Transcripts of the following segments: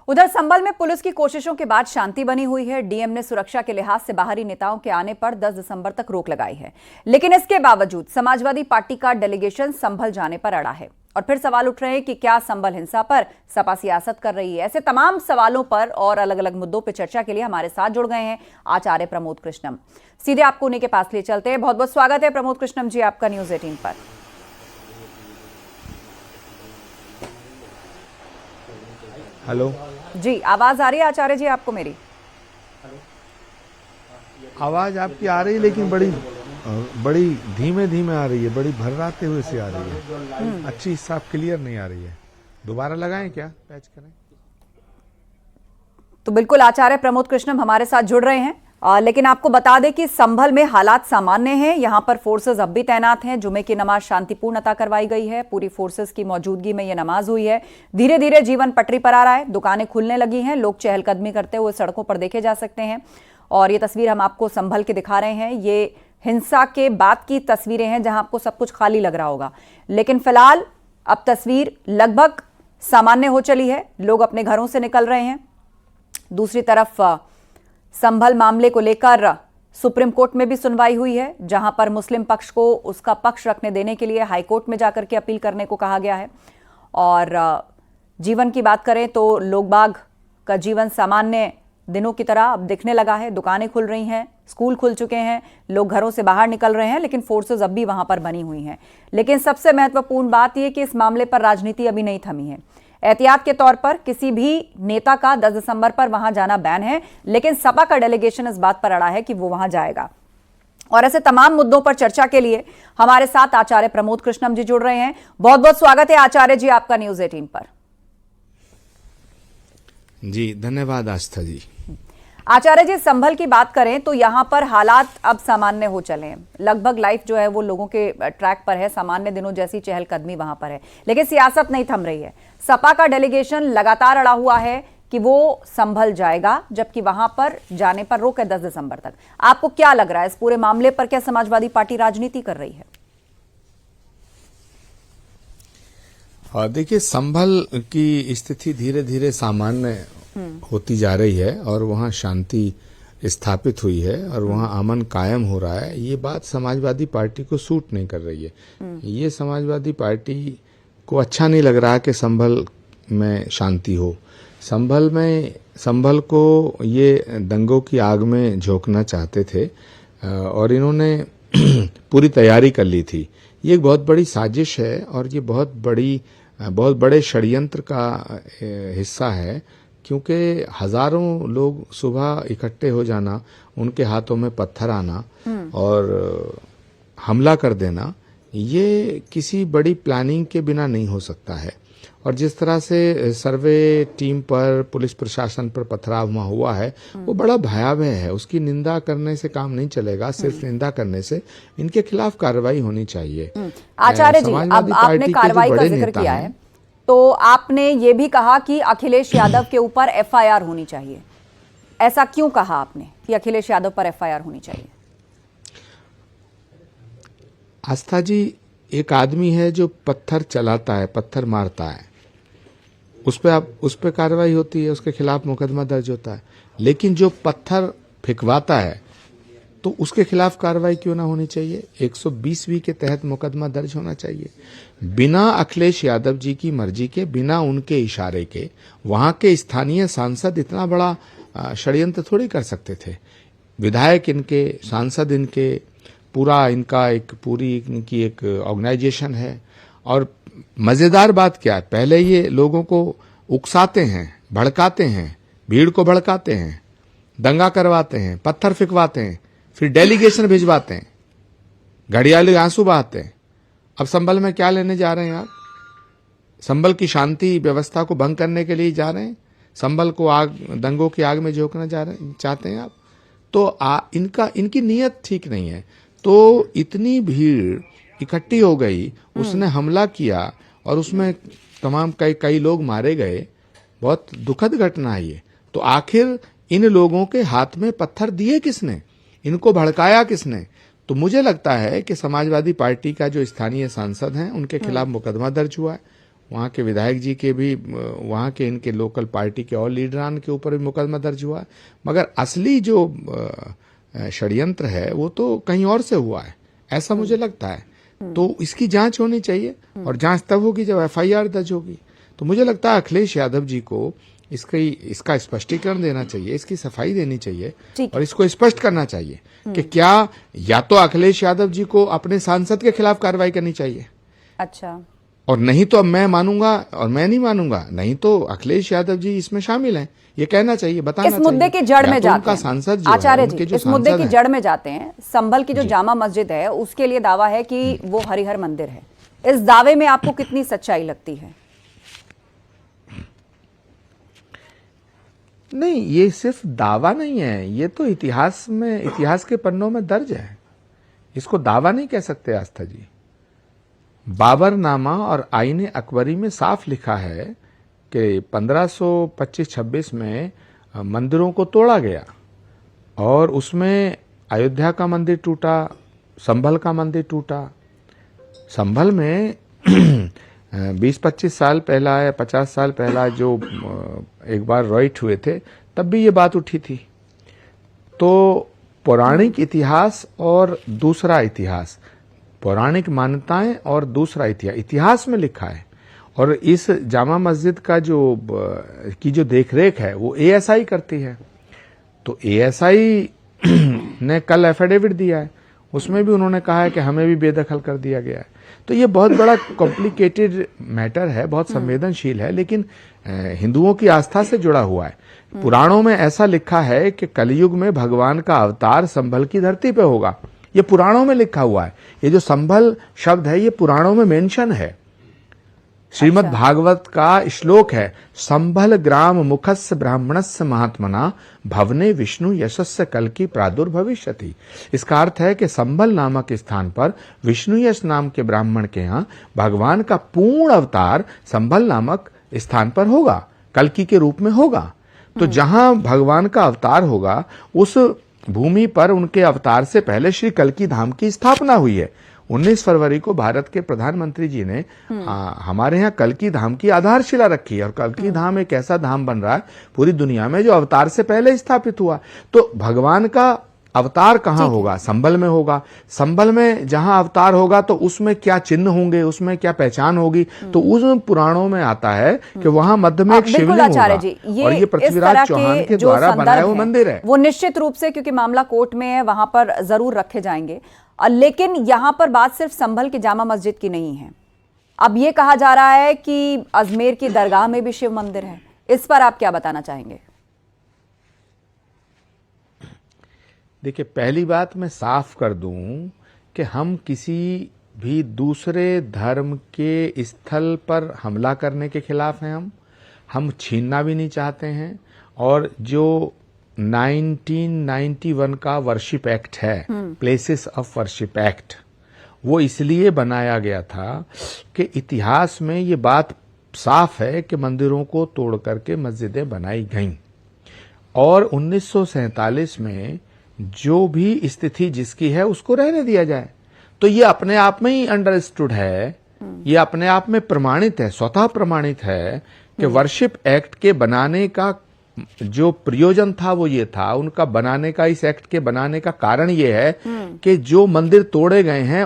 उधर संभल में पुलिस की कोशिशों के बाद शांति बनी हुई है। डीएम ने सुरक्षा के लिहाज से बाहरी नेताओं के आने पर 10 दिसंबर तक रोक लगाई है, लेकिन इसके बावजूद समाजवादी पार्टी का डेलीगेशन संभल जाने पर अड़ा है। और फिर सवाल उठ रहे हैं कि क्या संभल हिंसा पर सपा सियासत कर रही है। ऐसे तमाम सवालों पर और अलग अलग मुद्दों पर चर्चा के लिए हमारे साथ जुड़ गए हैं आचार्य प्रमोद कृष्णम। सीधे आपको उन्हीं के पास ले चलते हैं। बहुत बहुत स्वागत है प्रमोद कृष्णम जी आपका न्यूज़ 18 पर। हेलो जी, आवाज आ रही है आचार्य जी आपको मेरी? आवाज आपकी आ रही है, लेकिन बड़ी धीमे धीमे आ रही है, बड़ी भर्राते हुए से आ रही है। अच्छी साफ क्लियर नहीं आ रही है। दोबारा लगाएं क्या, पैच करें? तो बिल्कुल आचार्य प्रमोद कृष्णम हमारे साथ जुड़ रहे हैं, लेकिन आपको बता दें कि संभल में हालात सामान्य हैं। यहां पर फोर्सेस अब भी तैनात हैं। जुमे की नमाज शांतिपूर्ण अता करवाई गई है। पूरी फोर्सेस की मौजूदगी में यह नमाज हुई है। धीरे धीरे जीवन पटरी पर आ रहा है। दुकानें खुलने लगी हैं। लोग चहलकदमी करते हुए सड़कों पर देखे जा सकते हैं। और ये तस्वीर हम आपको संभल के दिखा रहे हैं। ये हिंसा के बाद की तस्वीरें हैं जहां आपको सब कुछ खाली लग रहा होगा, लेकिन फिलहाल अब तस्वीर लगभग सामान्य हो चली है। लोग अपने घरों से निकल रहे हैं। दूसरी तरफ संभल मामले को लेकर सुप्रीम कोर्ट में भी सुनवाई हुई है, जहां पर मुस्लिम पक्ष को उसका पक्ष रखने देने के लिए हाईकोर्ट में जाकर के अपील करने को कहा गया है। और जीवन की बात करें तो लोग बाग का जीवन सामान्य दिनों की तरह अब दिखने लगा है। दुकानें खुल रही हैं, स्कूल खुल चुके हैं, लोग घरों से बाहर निकल रहे हैं, लेकिन फोर्सेस अब भी वहां पर बनी हुई हैं। लेकिन सबसे महत्वपूर्ण बात यह कि इस मामले पर राजनीति अभी नहीं थमी है। एहतियात के तौर पर किसी भी नेता का 10 दिसंबर पर वहां जाना बैन है, लेकिन सपा का डेलीगेशन इस बात पर अड़ा है कि वो वहां जाएगा। और ऐसे तमाम मुद्दों पर चर्चा के लिए हमारे साथ आचार्य प्रमोद कृष्णम जी जुड़ रहे हैं। बहुत बहुत स्वागत है आचार्य जी आपका न्यूज़ 18 पर। जी धन्यवाद आस्था जी। आचार्य जी, संभल की बात करें तो यहां पर हालात अब सामान्य हो चले हैं। लगभग लाइफ जो है वो लोगों के ट्रैक पर है। सामान्य दिनों जैसी चहलकदमी वहां पर है, लेकिन सियासत नहीं थम रही है। सपा का डेलीगेशन लगातार अड़ा हुआ है कि वो संभल जाएगा, जबकि वहां पर जाने पर रोक है 10 दिसंबर तक। आपको क्या लग रहा है इस पूरे मामले पर? क्या समाजवादी पार्टी राजनीति कर रही है? देखिए, संभल की स्थिति धीरे धीरे सामान्य होती जा रही है और वहां शांति स्थापित हुई है और वहां अमन कायम हो रहा है। ये बात समाजवादी पार्टी को सूट नहीं कर रही है। ये समाजवादी पार्टी को अच्छा नहीं लग रहा कि संभल में शांति हो। संभल को ये दंगों की आग में झोंकना चाहते थे और इन्होंने पूरी तैयारी कर ली थी। ये एक बहुत बड़ी साजिश है और ये बहुत बड़े षड्यंत्र का हिस्सा है, क्योंकि हजारों लोग सुबह इकट्ठे हो जाना, उनके हाथों में पत्थर आना और हमला कर देना, ये किसी बड़ी प्लानिंग के बिना नहीं हो सकता है। और जिस तरह से सर्वे टीम पर, पुलिस प्रशासन पर पथराव हुआ है, वो बड़ा भयावह है। उसकी निंदा करने से काम नहीं चलेगा। सिर्फ निंदा करने से इनके खिलाफ कार्रवाई होनी चाहिए। आचार्य जी, अब आपने कार्रवाई का जिक्र किया है, तो आपने ये भी कहा कि अखिलेश यादव के ऊपर एफआईआर होनी चाहिए। ऐसा क्यों कहा आपने कि अखिलेश यादव पर एफआईआर होनी चाहिए? आस्था जी, एक आदमी है जो पत्थर चलाता है, पत्थर मारता है, उस पर कार्रवाई होती है, उसके खिलाफ मुकदमा दर्ज होता है। लेकिन जो पत्थर फेंकवाता है तो उसके खिलाफ कार्रवाई क्यों ना होनी चाहिए? 120 के तहत मुकदमा दर्ज होना चाहिए। बिना अखिलेश यादव जी की मर्जी के, बिना उनके इशारे के वहां के स्थानीय सांसद इतना बड़ा षड्यंत्र थोड़ी कर सकते थे। विधायक इनके, सांसद इनके, पूरी इनकी एक ऑर्गेनाइजेशन है। और मजेदार बात क्या है, पहले ये लोगों को उकसाते हैं, भड़काते हैं, भीड़ को भड़काते हैं, दंगा करवाते हैं, पत्थर फेंकवाते हैं, फिर डेलीगेशन भिजवाते हैं, घड़ियाली आंसू बहाते हैं। अब संभल में क्या लेने जा रहे हैं आप? संभल की शांति व्यवस्था को भंग करने के लिए जा रहे हैं? संभल को दंगों की आग में झोंकना चाहते हैं आप? तो इनकी नीयत ठीक नहीं है। तो इतनी भीड़ इकट्ठी हो गई, उसने हमला किया और उसमें कई लोग मारे गए। बहुत दुखद घटना है ये। तो आखिर इन लोगों के हाथ में पत्थर दिए किसने? इनको भड़काया किसने? तो मुझे लगता है कि समाजवादी पार्टी का जो स्थानीय सांसद हैं, उनके खिलाफ मुकदमा दर्ज हुआ है, वहाँ के विधायक जी के भी, वहाँ के इनके लोकल पार्टी के और लीडरान के ऊपर भी मुकदमा दर्ज हुआ है। मगर असली जो षड्यंत्र है वो तो कहीं और से हुआ है, ऐसा मुझे लगता है। तो इसकी जांच होनी चाहिए और जांच तब होगी जब एफआईआर दर्ज होगी। तो मुझे लगता है अखिलेश यादव जी को इसका स्पष्टीकरण देना चाहिए, इसकी सफाई देनी चाहिए और इसको स्पष्ट करना चाहिए कि क्या या तो अखिलेश यादव जी को अपने सांसद के खिलाफ कार्रवाई करनी चाहिए, अच्छा, और नहीं तो अब मैं मानूंगा और मैं नहीं मानूंगा, नहीं तो अखिलेश यादव जी इसमें शामिल हैं, ये कहना चाहिए, बताना चाहिए। इस मुद्दे की जड़ में जाते हैं सांसद जो आचार्य जी, इस मुद्दे की जड़ में जाते हैं। संभल की जो जामा मस्जिद है उसके लिए दावा है कि वो हरिहर मंदिर है। इस दावे में आपको कितनी सच्चाई लगती है? नहीं, ये सिर्फ दावा नहीं है, ये तो इतिहास के पन्नों में दर्ज है। इसको दावा नहीं कह सकते आस्था जी। बाबरनामा और आईने अकबरी में साफ लिखा है कि 1525-26 में मंदिरों को तोड़ा गया और उसमें अयोध्या का मंदिर टूटा, संभल का मंदिर टूटा। संभल में 20-25 साल पहला या 50 साल पहला जो एक बार रॉइट हुए थे, तब भी ये बात उठी थी। तो पौराणिक इतिहास और दूसरा इतिहास, पौराणिक मान्यताएं और दूसरा इतिहास में लिखा है। और इस जामा मस्जिद का जो देखरेख है वो एएसआई करती है। तो एएसआई ने कल एफिडेविट दिया है, उसमें भी उन्होंने कहा है कि हमें भी बेदखल कर दिया गया है। तो ये बहुत बड़ा कॉम्प्लिकेटेड मैटर है, बहुत संवेदनशील है, लेकिन हिंदुओं की आस्था से जुड़ा हुआ है। पुराणों में ऐसा लिखा है कि कलयुग में भगवान का अवतार संभल की धरती पे होगा। ये पुराणों में लिखा हुआ है। ये जो संभल शब्द है ये पुराणों में मेंशन है। श्रीमद् भागवत का श्लोक है, संभल ग्राम मुखस्य ब्राह्मणस्य महात्मना भवने विष्णु यशस्य कल्कि प्रादुर्भविष्यति। इसका अर्थ है कि संभल नामक स्थान पर विष्णु यश नाम के ब्राह्मण के यहाँ भगवान का पूर्ण अवतार संभल नामक स्थान पर होगा, कल्कि के रूप में होगा। तो जहां भगवान का अवतार होगा उस भूमि पर उनके अवतार से पहले श्री कल्कि धाम की स्थापना हुई है। 19 फरवरी को भारत के प्रधानमंत्री जी ने हमारे यहाँ कल्कि धाम की आधारशिला रखी है और कल्कि धाम एक ऐसा धाम बन रहा है पूरी दुनिया में जो अवतार से पहले स्थापित हुआ। तो भगवान का अवतार कहाँ होगा? संभल में होगा। संभल में जहां अवतार होगा तो उसमें क्या चिन्ह होंगे, उसमें क्या पहचान होगी? तो उस पुराणों में आता है कि वहां मध्य में एक शिवलिंग होगा और ये पृथ्वीराज चौहान के द्वारा बनाया हुआ मंदिर है। वो निश्चित रूप से, क्योंकि मामला कोर्ट में है, वहां पर जरूर रखे जाएंगे। लेकिन यहां पर बात सिर्फ संभल की जामा मस्जिद की नहीं है। अब ये कहा जा रहा है कि अजमेर की दरगाह में भी शिव मंदिर है। इस पर आप क्या बताना चाहेंगे? देखिए, पहली बात मैं साफ कर दूं कि हम किसी भी दूसरे धर्म के स्थल पर हमला करने के खिलाफ हैं। हम छीनना भी नहीं चाहते हैं। और जो 1991 का वर्शिप एक्ट है, प्लेसेस ऑफ वर्शिप एक्ट, वो इसलिए बनाया गया था कि इतिहास में ये बात साफ है कि मंदिरों को तोड़ करके मस्जिदें बनाई गईं और 1947 में जो भी स्थिति जिसकी है उसको रहने दिया जाए। तो ये अपने आप में ही अंडरस्टूड है, ये अपने आप में प्रमाणित है, स्वतः प्रमाणित है कि वर्शिप एक्ट के बनाने का जो प्रयोजन था वो ये था, उनका बनाने का, इस एक्ट के बनाने का कारण ये है कि जो मंदिर तोड़े गए हैं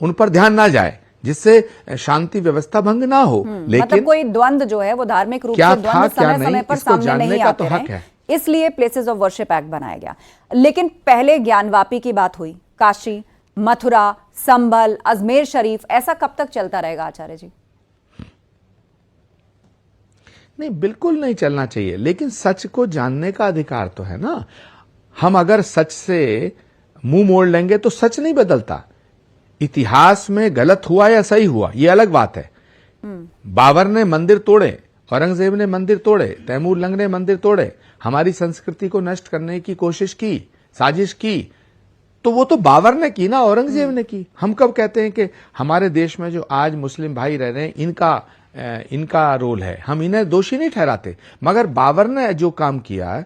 उन पर ध्यान ना जाए, जिससे शांति व्यवस्था भंग ना हो। लेकिन मतलब कोई द्वंद्व जो है वो धार्मिक रूप से द्वंद्व समय पर सामने नहीं आते हैं, इसलिए प्लेसेस ऑफ वर्शिप एक्ट बनाया गया। लेकिन पहले ज्ञानवापी की बात हुई, काशी, मथुरा, संभल, अजमेर शरीफ, ऐसा कब तक चलता रहेगा आचार्य जी? नहीं, बिल्कुल नहीं चलना चाहिए, लेकिन सच को जानने का अधिकार तो है ना। हम अगर सच से मुंह मोड़ लेंगे तो सच नहीं बदलता। इतिहास में गलत हुआ या सही हुआ ये अलग बात है। बाबर ने मंदिर तोड़े, औरंगजेब ने मंदिर तोड़े, तैमूर लंग ने मंदिर तोड़े, हमारी संस्कृति को नष्ट करने की कोशिश की, साजिश की, तो वो तो बाबर ने की ना, औरंगजेब ने की। हम कब कहते हैं कि हमारे देश में जो आज मुस्लिम भाई रह रहे हैं इनका रोल है? हम इन्हें दोषी नहीं ठहराते, मगर बाबर ने जो काम किया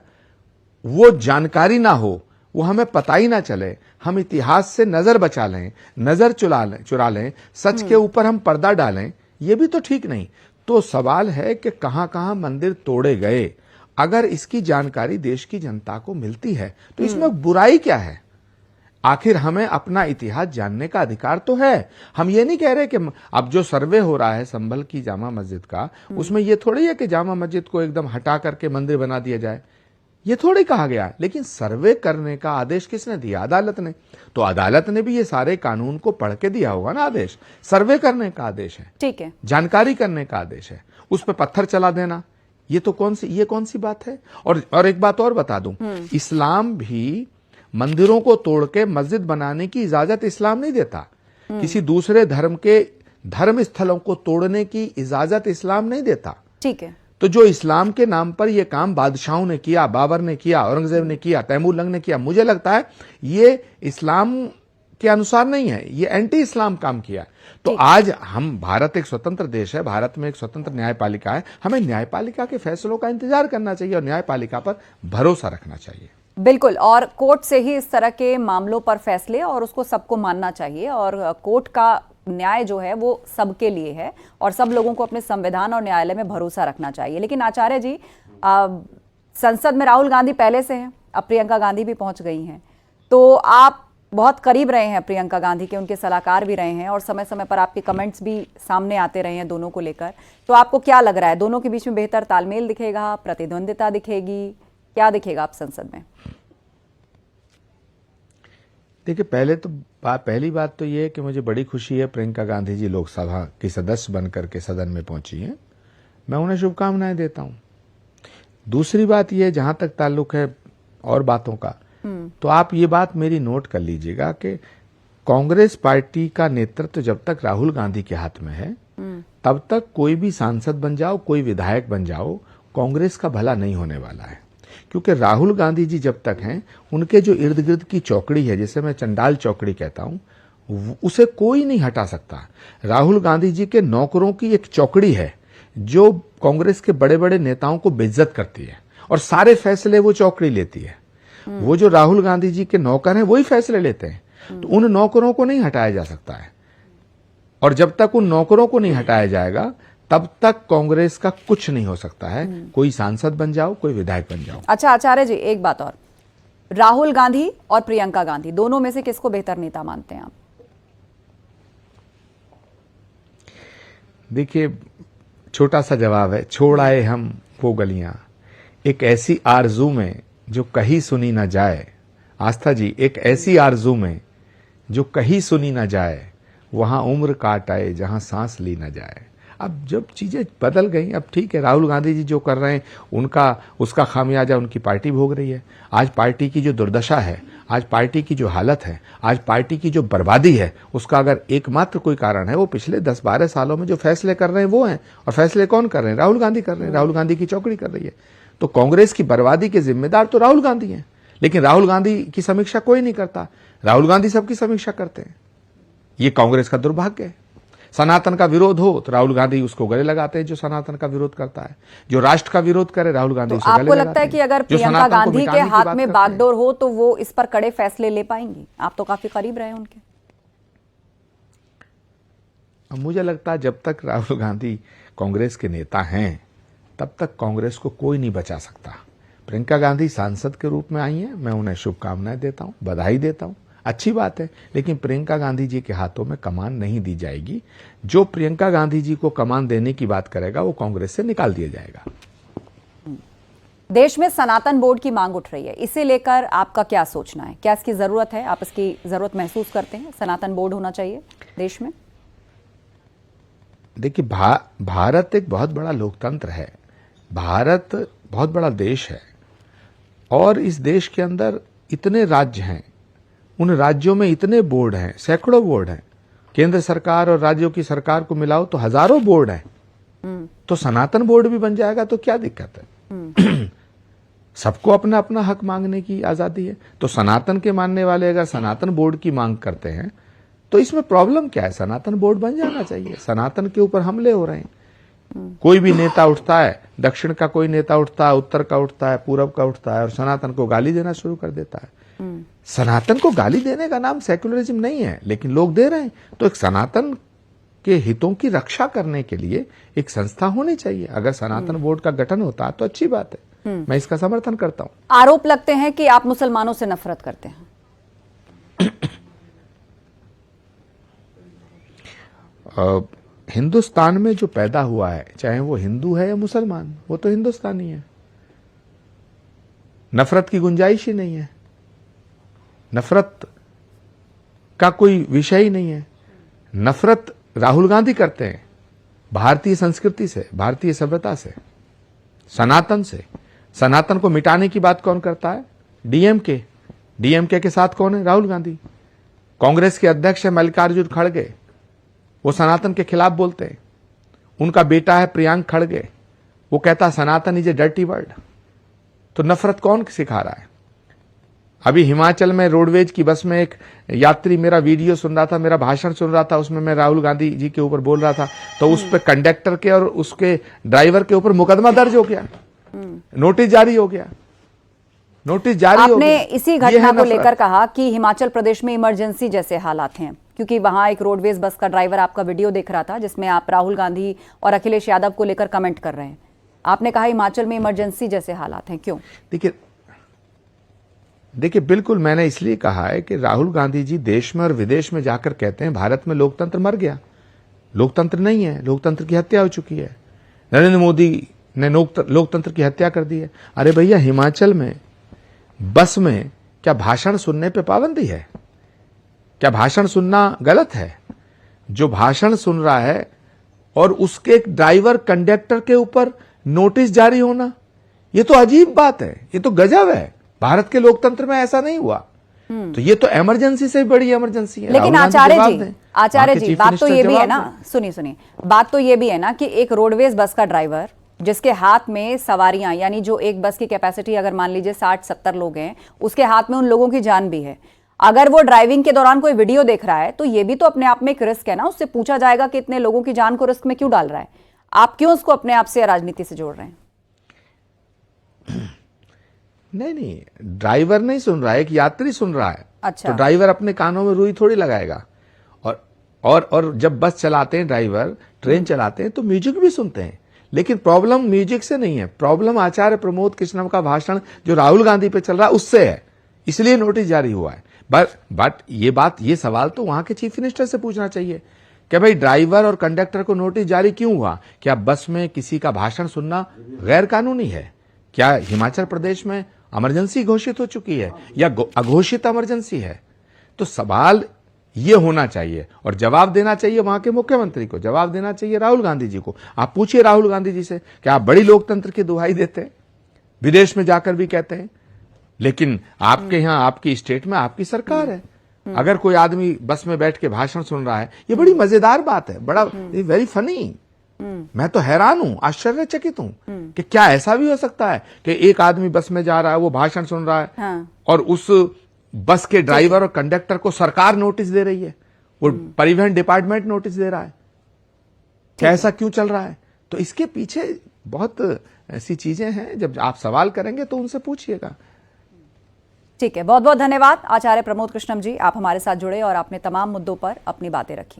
वो जानकारी ना हो, वो हमें पता ही ना चले, हम इतिहास से नजर बचा लें, नजर चुरा लें, सच के ऊपर हम पर्दा डालें, ये भी तो ठीक नहीं। तो सवाल है कि कहां कहां मंदिर तोड़े गए, अगर इसकी जानकारी देश की जनता को मिलती है तो इसमें बुराई क्या है? आखिर हमें अपना इतिहास जानने का अधिकार तो है। हम ये नहीं कह रहे कि अब जो सर्वे हो रहा है संभल की जामा मस्जिद का, उसमें ये थोड़ी है कि जामा मस्जिद को एकदम हटा करके मंदिर बना दिया जाए, ये थोड़ी कहा गया। लेकिन सर्वे करने का आदेश किसने दिया? अदालत ने। तो अदालत ने भी ये सारे कानून को पढ़ के दिया होगा ना आदेश। सर्वे करने का आदेश है, ठीक है, जानकारी करने का आदेश है, उस पर पत्थर चला देना ये तो कौन सी बात है? और एक बात और बता दूं, इस्लाम भी मंदिरों को तोड़ के मस्जिद बनाने की इजाजत इस्लाम नहीं देता। किसी दूसरे धर्म के धर्म स्थलों को तोड़ने की इजाजत इस्लाम नहीं देता। ठीक है। तो जो इस्लाम के नाम पर यह काम बादशाहों ने किया, बाबर ने किया, औरंगजेब ने किया, तैमूर लंग ने किया, मुझे लगता है ये इस्लाम के अनुसार नहीं है, ये एंटी इस्लाम काम किया। तो आज हम, भारत एक स्वतंत्र देश है, भारत में एक स्वतंत्र न्यायपालिका है, हमें न्यायपालिका के फैसलों का इंतजार करना चाहिए और न्यायपालिका पर भरोसा रखना चाहिए। बिल्कुल, और कोर्ट से ही इस तरह के मामलों पर फैसले और उसको सबको मानना चाहिए, और कोर्ट का न्याय जो है वो सबके लिए है और सब लोगों को अपने संविधान और न्यायालय में भरोसा रखना चाहिए। लेकिन आचार्य जी, संसद में राहुल गांधी पहले से हैं, अब प्रियंका गांधी भी पहुंच गई हैं, तो आप बहुत करीब रहे हैं प्रियंका गांधी के, उनके सलाहकार भी रहे हैं और समय समय पर आपके कमेंट्स भी सामने आते रहे हैं दोनों को लेकर। तो आपको क्या लग रहा है, दोनों के बीच में बेहतर तालमेल दिखेगा, प्रतिद्वंदिता दिखेगी, क्या दिखेगा आप संसद में? देखिए, पहली बात तो ये है कि मुझे बड़ी खुशी है प्रियंका गांधी जी लोकसभा की सदस्य बनकर के सदन में पहुंची हैं, मैं उन्हें शुभकामनाएं देता हूं। दूसरी बात यह, जहां तक ताल्लुक है और बातों का, तो आप ये बात मेरी नोट कर लीजिएगा कि कांग्रेस पार्टी का नेतृत्व जब तक राहुल गांधी के हाथ में है तब तक कोई भी सांसद बन जाओ, कोई विधायक बन जाओ, कांग्रेस का भला नहीं होने वाला है। क्योंकि राहुल गांधी जी जब तक हैं, उनके जो इर्द गिर्द की चौकड़ी है, जिसे मैं चंडाल चौकड़ी कहता हूं, उसे कोई नहीं हटा सकता। राहुल गांधी जी के नौकरों की एक चौकड़ी है जो कांग्रेस के बड़े बड़े नेताओं को बेइज्जत करती है और सारे फैसले वो चौकड़ी लेती है। वो जो राहुल गांधी जी के नौकर हैं वही फैसले लेते हैं, तो उन नौकरों को नहीं हटाया जा सकता है। और जब तक उन नौकरों को नहीं हटाया जाएगा तब तक कांग्रेस का कुछ नहीं हो सकता है। कोई सांसद बन जाओ, कोई विधायक बन जाओ। अच्छा आचार्य जी, एक बात और, राहुल गांधी और प्रियंका गांधी दोनों में से किसको बेहतर नेता मानते हैं आप? देखिए, छोटा सा जवाब है, छोड़ आए हम वो गलियां, एक ऐसी आरजू में जो कहीं सुनी ना जाए। आस्था जी, एक ऐसी आरजू में जो कहीं सुनी ना जाए, वहां उम्र काट आए जहां सांस ली ना जाए। अब जब चीजें बदल गई, अब ठीक है, राहुल गांधी जी जो कर रहे हैं उसका खामियाजा उनकी पार्टी भोग रही है। आज पार्टी की जो दुर्दशा है, आज पार्टी की जो हालत है, आज पार्टी की जो बर्बादी है, उसका अगर एकमात्र कोई कारण है, वो पिछले 10-12 सालों में जो फैसले कर रहे हैं वो हैं। और फैसले कौन कर रहे हैं? राहुल गांधी कर रहे हैं। राहुल गांधी की चौकड़ी कर रही है। तो कांग्रेस की बर्बादी के जिम्मेदार तो राहुल गांधी हैं, लेकिन राहुल गांधी की समीक्षा कोई नहीं करता। राहुल गांधी सबकी समीक्षा करते हैं। ये कांग्रेस का दुर्भाग्य है। सनातन का विरोध हो तो राहुल गांधी उसको गले लगाते हैं जो सनातन का विरोध करता है। जो राष्ट्र का विरोध करे, राहुल गांधी उसको गले लगाते हैं। आपको लगता है कि अगर प्रियंका गांधी के हाथ में बागडोर हो तो वो इस पर कड़े फैसले ले पाएंगी? आप तो काफी करीब रहे उनके। मुझे लगता है जब तक राहुल गांधी कांग्रेस के नेता हैं तब तक कांग्रेस को कोई नहीं बचा सकता। प्रियंका गांधी सांसद के रूप में आई हैं, मैं उन्हें शुभकामनाएं देता हूं, बधाई देता हूं, अच्छी बात है। लेकिन प्रियंका गांधी जी के हाथों में कमान नहीं दी जाएगी। जो प्रियंका गांधी जी को कमान देने की बात करेगा वो कांग्रेस से निकाल दिया जाएगा। देश में सनातन बोर्ड की मांग उठ रही है, इसे लेकर आपका क्या सोचना है? क्या इसकी जरूरत है? आप इसकी जरूरत महसूस करते हैं? सनातन बोर्ड होना चाहिए देश में? देखिए, भारत एक बहुत बड़ा लोकतंत्र है, भारत बहुत बड़ा देश है और इस देश के अंदर इतने राज्य हैं, उन राज्यों में इतने बोर्ड हैं, सैकड़ों बोर्ड हैं। केंद्र सरकार और राज्यों की सरकार को मिलाओ तो हजारों बोर्ड हैं। तो सनातन बोर्ड भी बन जाएगा तो क्या दिक्कत है? सबको अपना अपना हक मांगने की आजादी है। तो सनातन के मानने वाले अगर सनातन बोर्ड की मांग करते हैं तो इसमें प्रॉब्लम क्या है? सनातन बोर्ड बन जाना चाहिए। सनातन के ऊपर हमले हो रहे हैं। कोई भी नेता उठता है, दक्षिण का कोई नेता उठता है, उत्तर का उठता है, पूरब का उठता है और सनातन को गाली देना शुरू कर देता है। सनातन को गाली देने का नाम सेक्युलरिज्म नहीं है, लेकिन लोग दे रहे हैं। तो एक सनातन के हितों की रक्षा करने के लिए एक संस्था होनी चाहिए। अगर सनातन बोर्ड का गठन होता तो अच्छी बात है, मैं इसका समर्थन करता हूं। आरोप लगते हैं कि आप मुसलमानों से नफरत करते हैं। हिंदुस्तान में जो पैदा हुआ है, चाहे वो हिंदू है या मुसलमान, वो तो हिंदुस्तानी है। नफरत की गुंजाइश ही नहीं है, नफरत का कोई विषय ही नहीं है। नफरत राहुल गांधी करते हैं भारतीय संस्कृति से, भारतीय सभ्यता से, सनातन से। सनातन को मिटाने की बात कौन करता है? डीएमके। डीएमके के साथ कौन है? राहुल गांधी। कांग्रेस के अध्यक्ष है मल्लिकार्जुन खड़गे, वो सनातन के खिलाफ बोलते हैं। उनका बेटा है प्रियांक खड़गे, वो कहता सनातन इज ए डर्टी वर्ड। तो नफरत कौन सिखा रहा है? अभी हिमाचल में रोडवेज की बस में एक यात्री मेरा वीडियो सुन रहा था, मेरा भाषण सुन रहा था, उसमें मैं राहुल गांधी जी के ऊपर बोल रहा था, तो उस पर कंडक्टर के और उसके ड्राइवर के ऊपर मुकदमा दर्ज हो गया, नोटिस जारी हो गया, नोटिस जारी हो गया। आपने इसी घटना को लेकर कहा कि हिमाचल प्रदेश में इमरजेंसी जैसे हालात हैं, क्योंकि वहां एक रोडवेज बस का ड्राइवर आपका वीडियो देख रहा था जिसमें आप राहुल गांधी और अखिलेश यादव को लेकर कमेंट कर रहे हैं। आपने कहा हिमाचल में इमरजेंसी जैसे हालात हैं, क्यों? देखिए बिल्कुल मैंने इसलिए कहा है कि राहुल गांधी जी देश में और विदेश में जाकर कहते हैं भारत में लोकतंत्र मर गया, लोकतंत्र नहीं है, लोकतंत्र की हत्या हो चुकी है, नरेंद्र मोदी ने लोकतंत्र की हत्या कर दी है। अरे भैया, हिमाचल में बस में क्या भाषण सुनने पे पाबंदी है? क्या भाषण सुनना गलत है? जो भाषण सुन रहा है और उसके ड्राइवर कंडक्टर के ऊपर नोटिस जारी होना, ये तो अजीब बात है, ये तो गजब है। भारत के लोकतंत्र में ऐसा नहीं हुआ। तो ये तो इमरजेंसी से बड़ी इमरजेंसी है। लेकिन आचार्य जी बात तो ये भी है ना, सुनिए, बात तो ये भी है ना कि एक रोडवेज बस का ड्राइवर जिसके हाथ में सवारियां, यानी जो एक बस की कैपेसिटी अगर मान लीजिए 60-70 लोग हैं, उसके हाथ में उन लोगों की जान भी है। अगर वो ड्राइविंग के दौरान कोई वीडियो देख रहा है तो ये भी तो अपने आप में एक रिस्क है ना। उससे पूछा जाएगा कि इतने लोगों की जान को रिस्क में क्यों डाल रहा है? आप क्यों उसको अपने आप से राजनीति से जोड़ रहे हैं? नहीं, ड्राइवर नहीं सुन रहा है, एक यात्री सुन रहा है। अच्छा। तो ड्राइवर अपने कानों में रुई थोड़ी लगाएगा। और जब बस चलाते हैं ड्राइवर, ट्रेन चलाते हैं तो म्यूजिक भी सुनते हैं। लेकिन प्रॉब्लम म्यूजिक से नहीं है, प्रॉब्लम आचार्य प्रमोद कृष्णम का भाषण जो राहुल गांधी पे चल रहा है उससे है, इसलिए नोटिस जारी हुआ है। बट ये सवाल तो वहां के चीफ मिनिस्टर से पूछना चाहिए कि भाई ड्राइवर और कंडक्टर को नोटिस जारी क्यों हुआ? क्या बस में किसी का भाषण सुनना गैर कानूनी है? क्या हिमाचल प्रदेश में इमरजेंसी घोषित हो चुकी है या अघोषित इमरजेंसी है? तो सवाल ये होना चाहिए और जवाब देना चाहिए वहां के मुख्यमंत्री को, जवाब देना चाहिए राहुल गांधी जी को। आप पूछिए राहुल गांधी जी से कि आप बड़ी लोकतंत्र की दुहाई देते हैं, विदेश में जाकर भी कहते हैं, लेकिन आपके यहां आपकी स्टेट में आपकी सरकार है। अगर कोई आदमी बस में बैठ के भाषण सुन रहा है, ये बड़ी मजेदार बात है, बड़ा वेरी फनी। मैं तो हैरान हूं, आश्चर्यचकित हूं कि क्या ऐसा भी हो सकता है कि एक आदमी बस में जा रहा है, वो भाषण सुन रहा है, हाँ। और उस बस के ड्राइवर और कंडक्टर को सरकार नोटिस दे रही है, वो परिवहन डिपार्टमेंट नोटिस दे रहा है। क्या ऐसा क्यों चल रहा है? तो इसके पीछे बहुत ऐसी चीजें हैं, जब आप सवाल करेंगे तो उनसे पूछिएगा। ठीक है, बहुत बहुत धन्यवाद आचार्य प्रमोद कृष्णम जी, आप हमारे साथ जुड़े और आपने तमाम मुद्दों पर अपनी बातें रखी।